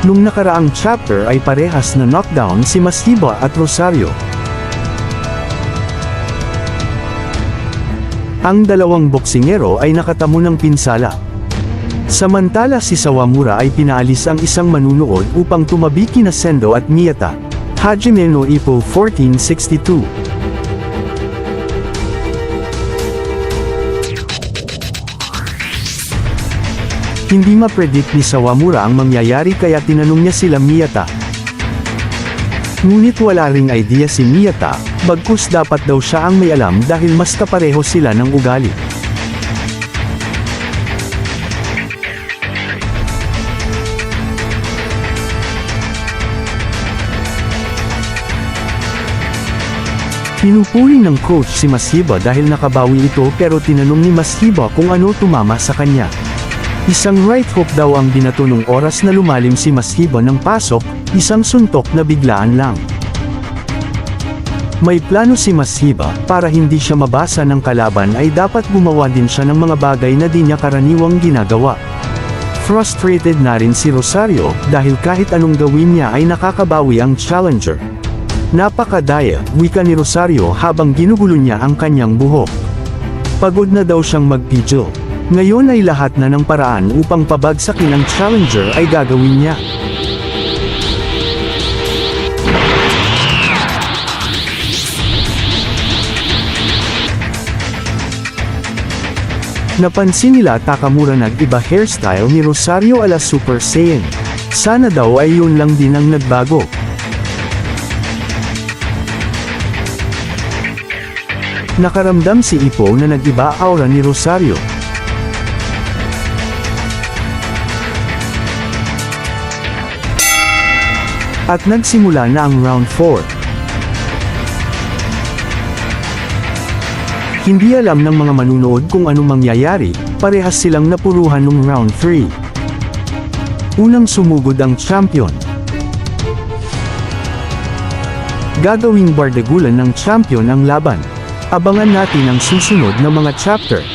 Nung nakaraang chapter ay parehas na knockdown si Masiba at Rosario. Ang dalawang boksingero ay nakatamo ng pinsala. Samantala si Sawamura ay pinaalis ang isang manunood upang tumabi kina Sendo at Miyata. Hajime no Ippo 1462. Hindi ma-predict ni Sawamura ang mangyayari kaya tinanong niya sila Miyata. Ngunit wala ring idea si Miyata, bagkus dapat daw siya ang may alam dahil mas kapareho sila ng ugali. Pinupuri ng coach si Masiba dahil nakabawi ito pero tinanong ni Masiba kung ano tumama sa kanya. Isang right hook daw ang binato nung oras na lumalim si Masiba ng pasok, isang suntok na biglaan lang. May plano si Masiba, para hindi siya mabasa ng kalaban ay dapat gumawa din siya ng mga bagay na di niya karaniwang ginagawa. Frustrated na rin si Rosario, dahil kahit anong gawin niya ay nakakabawi ang challenger. Napakadaya, wika ni Rosario habang ginugulo niya ang kanyang buhok. Pagod na daw siyang mag-pidgel. Ngayon ay lahat na ng paraan upang pabagsakin ang challenger ay gagawin niya. Napansin nila Takamura nag-iba hairstyle ni Rosario ala Super Saiyan. Sana daw ay yun lang din ang nagbago. Nakaramdam si Ippo na nag-iba aura ni Rosario. At nagsimula na ang round 4. Hindi alam ng mga manunood kung anong mangyayari, parehas silang napuruhan nung round 3. Unang sumugod ang champion. Gagawing bardagulan ng champion ang laban. Abangan natin ang susunod na mga chapter.